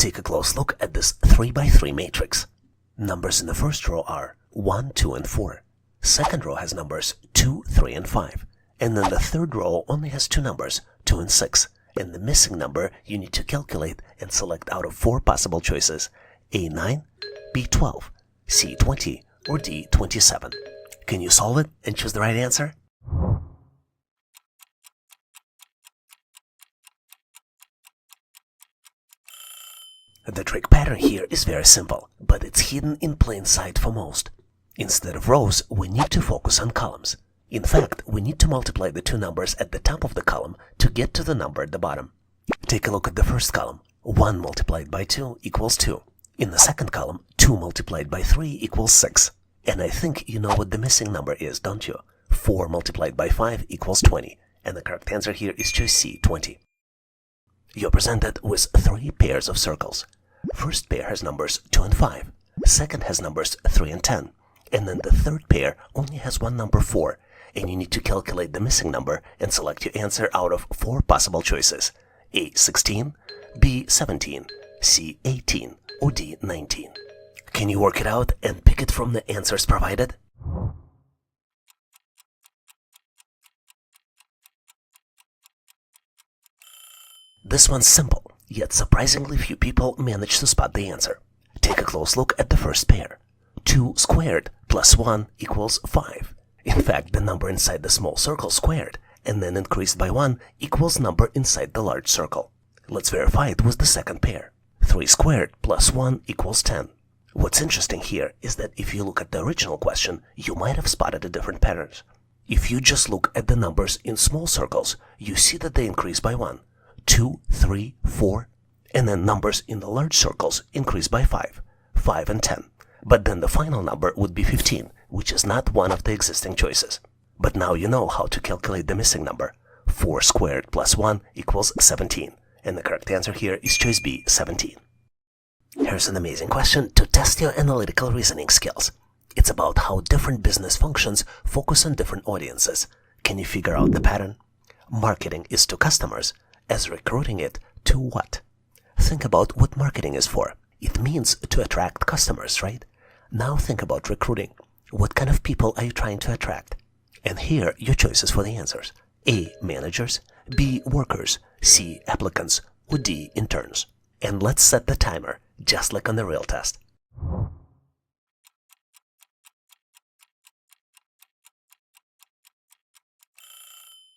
Take a close look at this 3x3 matrix. Numbers in the first row are 1, 2, and 4. Second row has numbers 2, 3, and 5. And then the third row only has two numbers, 2 and 6. And the missing number you need to calculate and select out of 4 possible choices: A9, B12, C20, or D27. Can you solve it and choose the right answer? The trick pattern here is very simple, but it's hidden in plain sight for most. Instead of rows, we need to focus on columns. In fact, we need to multiply the two numbers at the top of the column to get to the number at the bottom. Take a look at the first column. 1 multiplied by 2 equals 2. In the second column, 2 multiplied by 3 equals 6. And I think you know what the missing number is, don't you? 4 multiplied by 5 equals 20. And the correct answer here is choice C, 20. You're presented with 3 pairs of circles. First pair has numbers 2 and 5. Second has numbers 3 and 10. And then the third pair only has one number 4. And you need to calculate the missing number and select your answer out of 4 possible choices: A16, B17, C18, or D19. Can you work it out and pick it from the answers provided? This one's simple, yet surprisingly few people manage to spot the answer. Take a close look at the first pair. 2 squared plus 1 equals 5. In fact, the number inside the small circle squared and then increased by 1 equals number inside the large circle. Let's verify it with the second pair. 3 squared plus 1 equals 10. What's interesting here is that if you look at the original question, you might have spotted a different pattern. If you just look at the numbers in small circles, you see that they increase by 1, 2, 3, 4, and then numbers in the large circles increase by 5, 5 and 10. But then the final number would be 15, which is not one of the existing choices. But now you know how to calculate the missing number. 4 squared plus 1 equals 17. And the correct answer here is choice B, 17. Here's an amazing question to test your analytical reasoning skills. It's about how different business functions focus on different audiences. Can you figure out the pattern? Marketing is to customers, as recruiting it to what? Think about what marketing is for. It means to attract customers, right? Now think about recruiting. What kind of people are you trying to attract? And here are your choices for the answers: A, managers, B, workers, C, applicants, or D, interns. And let's set the timer, just like on the real test.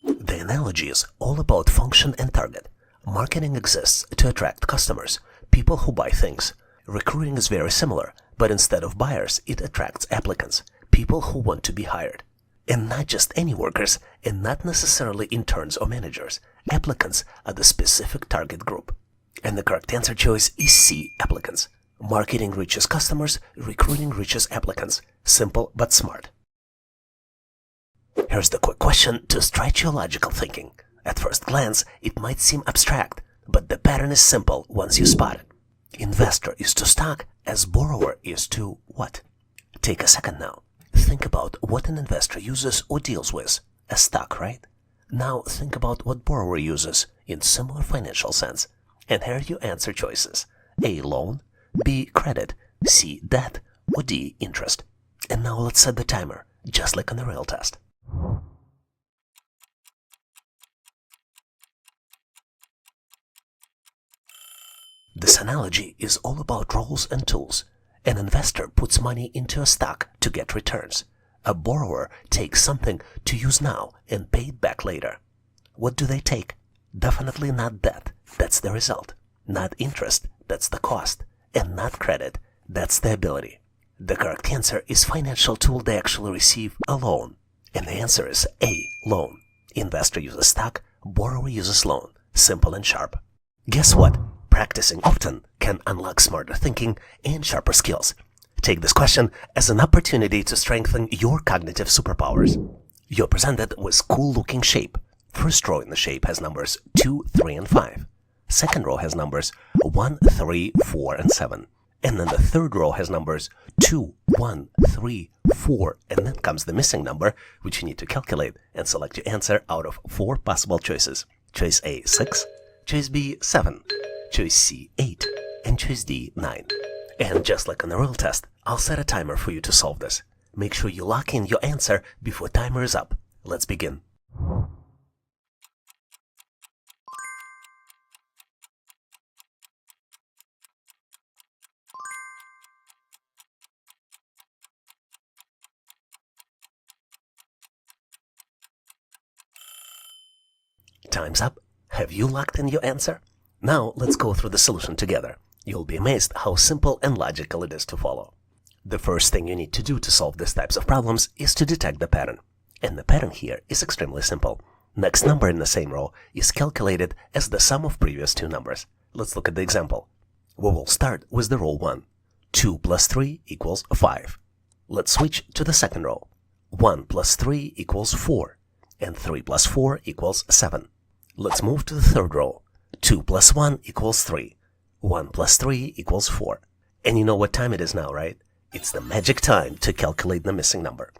The analogy is all about function and target. Marketing exists to attract customers, people who buy things. Recruiting is very similar, but instead of buyers, it attracts applicants, people who want to be hired. And not just any workers, and not necessarily interns or managers. Applicants are the specific target group. And the correct answer choice is C, applicants. Marketing reaches customers, recruiting reaches applicants. Simple but smart. Here's the quick question to stretch your logical thinking. At first glance, it might seem abstract, but the pattern is simple once you spot it. Investor is to stock as borrower is to what? Take a second now. Think about what an investor uses or deals with. A stock, right? Now think about what borrower uses in similar financial sense. And here are your answer choices: A, loan, B, credit, C, debt, or D, interest. And now let's set the timer, just like on the real test. This analogy is all about roles and tools. An investor puts money into a stock to get returns. A borrower takes something to use now and pay it back later. What do they take? Definitely not debt, that's the result. Not interest, that's the cost. And not credit, that's the ability. The correct answer is financial tool they actually receive, a loan. And the answer is A, loan. Investor uses stock, borrower uses loan. Simple and sharp. Guess what? Practicing often can unlock smarter thinking and sharper skills. Take this question as an opportunity to strengthen your cognitive superpowers. You're presented with cool-looking shape. First row in the shape has numbers 2, 3, and 5. Second row has numbers 1, 3, 4, and 7. And then the third row has numbers 2, 1, 3, 4, and then comes the missing number, which you need to calculate and select your answer out of 4 possible choices. Choice A, 6. Choice B, 7. Choice C, 8. and choice D, 9. And just like on a real test, I'll set a timer for you to solve this. Make sure you lock in your answer before timer is up. Let's begin. Time's up. Have you locked in your answer? Now let's go through the solution together. You'll be amazed how simple and logical it is to follow. The first thing you need to do to solve these types of problems is to detect the pattern. And the pattern here is extremely simple. Next number in the same row is calculated as the sum of previous two numbers. Let's look at the example. We will start with the row 1. 2 plus 3 equals 5. Let's switch to the second row. 1 plus 3 equals 4. And 3 plus 4 equals 7. Let's move to the third row. 2 plus 1 equals 3. 1 plus 3 equals 4. And you know what time it is now, right? It's the magic time to calculate the missing number.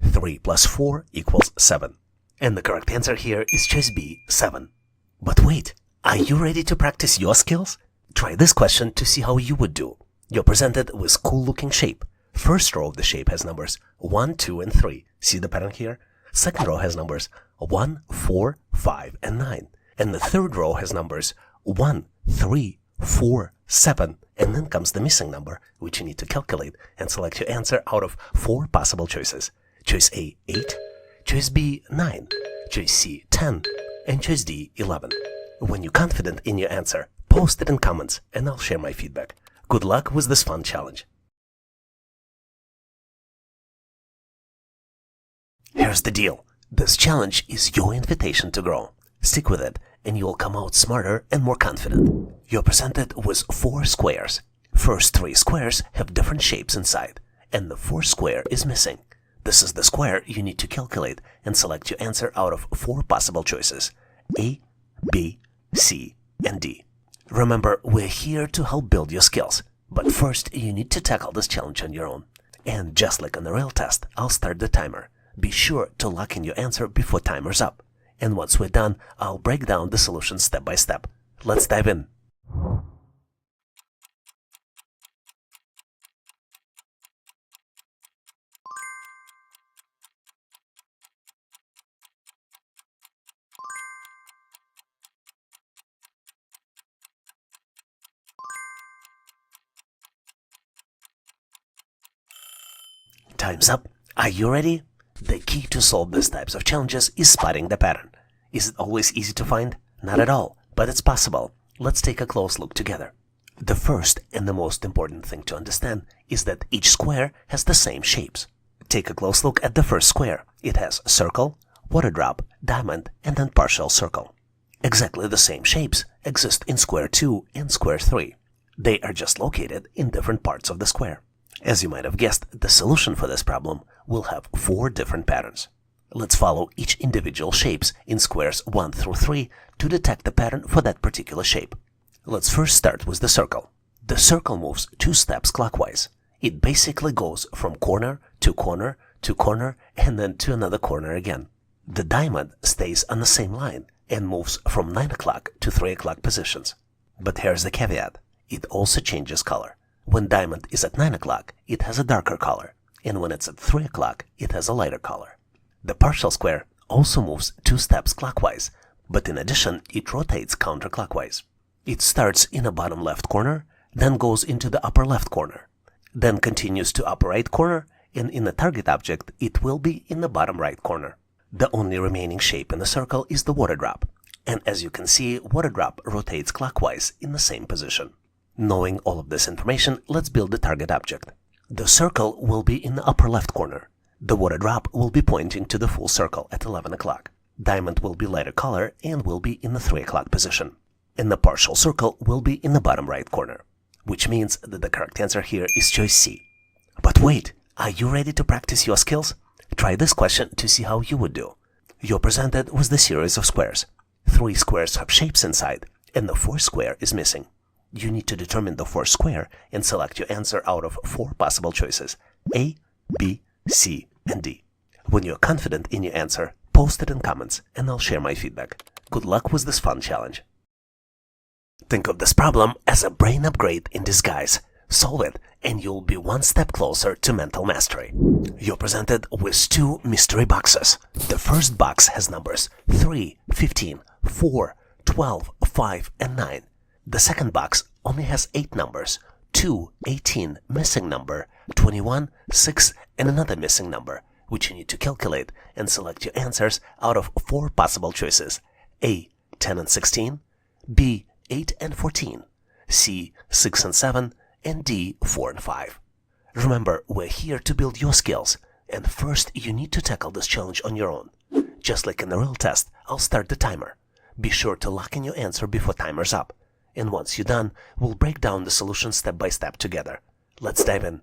3 plus 4 equals 7. And the correct answer here is choice B, 7. But wait, are you ready to practice your skills? Try this question to see how you would do. You're presented with cool-looking shape. First row of the shape has numbers 1, 2, and 3. See the pattern here? Second row has numbers 1, 4, 5, and 9. And the third row has numbers 1, 3, 4, 7. And then comes the missing number, which you need to calculate and select your answer out of 4 possible choices. Choice A, 8. Choice B, 9. Choice C, 10. And choice D, 11. When you're confident in your answer, post it in comments and I'll share my feedback. Good luck with this fun challenge. Here's the deal. This challenge is your invitation to grow. Stick with it and you'll come out smarter and more confident. You're presented with 4 squares. First 3 squares have different shapes inside, and the 4th square is missing. This is the square you need to calculate and select your answer out of 4 possible choices: A, B, C, and D. Remember, we're here to help build your skills, but first you need to tackle this challenge on your own. And just like on the real test, I'll start the timer. Be sure to lock in your answer before timer's up. And once we're done, I'll break down the solution step by step. Let's dive in. Time's up. Are you ready? The key to solve these types of challenges is spotting the pattern. Is it always easy to find? Not at all, but it's possible. Let's take a close look together. The first and the most important thing to understand is that each square has the same shapes. Take a close look at the first square. It has circle, water drop, diamond, and then partial circle. Exactly the same shapes exist in square 2 and square 3. They are just located in different parts of the square. As you might have guessed, the solution for this problem will have 4 different patterns. Let's follow each individual shapes in squares 1 through 3 to detect the pattern for that particular shape. Let's first start with the circle. The circle moves 2 steps clockwise. It basically goes from corner to corner to corner and then to another corner again. The diamond stays on the same line and moves from 9 o'clock to 3 o'clock positions. But here's the caveat. It also changes color. When diamond is at 9 o'clock, it has a darker color, and when it's at 3 o'clock, it has a lighter color. The partial square also moves 2 steps clockwise, but in addition, it rotates counterclockwise. It starts in the bottom left corner, then goes into the upper left corner, then continues to upper right corner, and in the target object, it will be in the bottom right corner. The only remaining shape in the circle is the water drop, and as you can see, water drop rotates clockwise in the same position. Knowing all of this information, let's build the target object. The circle will be in the upper left corner. The water drop will be pointing to the full circle at 11 o'clock. Diamond will be lighter color and will be in the 3 o'clock position. And the partial circle will be in the bottom right corner, which means that the correct answer here is choice C. But wait, are you ready to practice your skills? Try this question to see how you would do. You're presented with the series of squares. 3 squares have shapes inside, and the 4th square is missing. You need to determine the 4th square and select your answer out of 4 possible choices: A, B, C, and D. When you're confident in your answer, post it in comments and I'll share my feedback. Good luck with this fun challenge. Think of this problem as a brain upgrade in disguise. Solve it, and you'll be one step closer to mental mastery. You're presented with two mystery boxes. The first box has numbers 3, 15, 4, 12, 5, and 9. The second box only has 8 numbers, 2, 18, missing number, 21, 6, and another missing number, which you need to calculate and select your answers out of 4 possible choices. A, 10 and 16, B, 8 and 14, C, 6 and 7, and D, 4 and 5. Remember, we're here to build your skills, and first you need to tackle this challenge on your own. Just like in the real test, I'll start the timer. Be sure to lock in your answer before timer's up. And once you're done, we'll break down the solution step by step together. Let's dive in.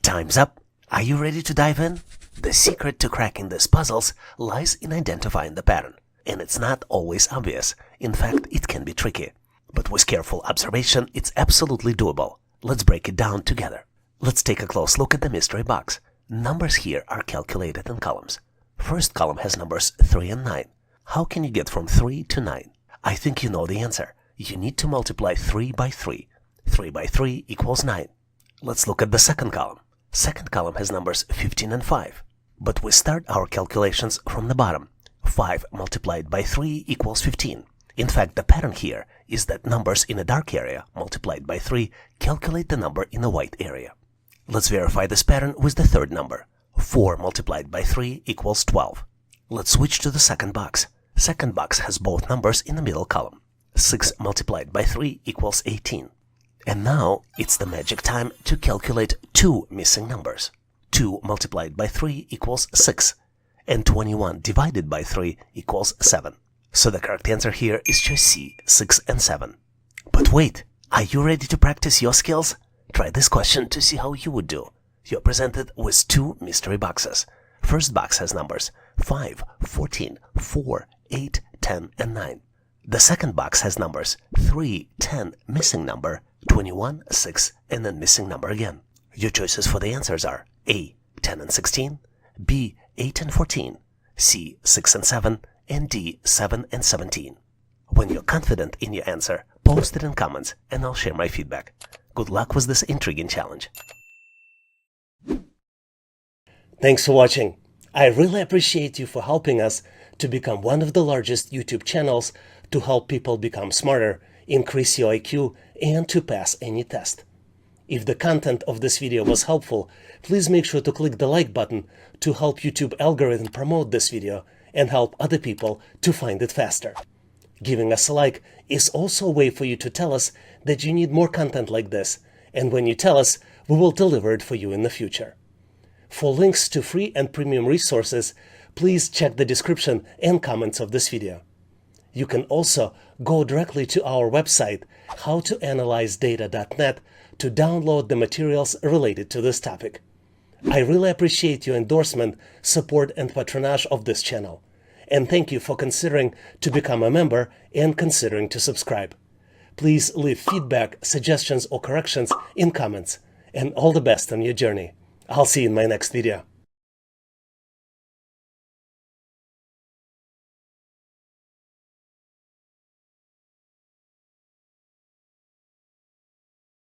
Time's up. Are you ready to dive in? The secret to cracking these puzzles lies in identifying the pattern. And it's not always obvious. In fact, it can be tricky. But with careful observation, it's absolutely doable. Let's break it down together. Let's take a close look at the mystery box. Numbers here are calculated in columns. First column has numbers 3 and 9. How can you get from 3 to 9? I think you know the answer. You need to multiply 3 by 3. 3 by 3 equals 9. Let's look at the second column. Second column has numbers 15 and 5. But we start our calculations from the bottom. 5 multiplied by 3 equals 15. In fact, the pattern here is that numbers in a dark area multiplied by 3 calculate the number in a white area. Let's verify this pattern with the third number. 4 multiplied by 3 equals 12. Let's switch to the second box. Second box has both numbers in the middle column. 6 multiplied by 3 equals 18. And now it's the magic time to calculate 2 missing numbers. 2 multiplied by 3 equals 6. And 21 divided by 3 equals 7. So the correct answer here is choice C, 6 and 7. But wait, are you ready to practice your skills? Try this question to see how you would do. You're presented with 2 mystery boxes. First box has numbers 5, 14, 4, 8, 10, and 9. The second box has numbers 3, 10, missing number, 21, 6, and then missing number again. Your choices for the answers are A, 10 and 16, B, 8 and 14, C, 6 and 7, and D, 7 and 17. When you're confident in your answer, post it in comments and I'll share my feedback. Good luck with this intriguing challenge. Thanks for watching. I really appreciate you for helping us to become one of the largest YouTube channels to help people become smarter, increase your IQ, and to pass any test. If the content of this video was helpful, please make sure to click the like button to help YouTube algorithm promote this video and help other people to find it faster. Giving us a like is also a way for you to tell us that you need more content like this, and when you tell us, we will deliver it for you in the future. For links to free and premium resources, please check the description and comments of this video. You can also go directly to our website, howtoanalyzedata.net, to download the materials related to this topic. I really appreciate your endorsement, support, and patronage of this channel. And thank you for considering to become a member and considering to subscribe. Please leave feedback, suggestions, or corrections in comments. And all the best on your journey. I'll see you in my next video.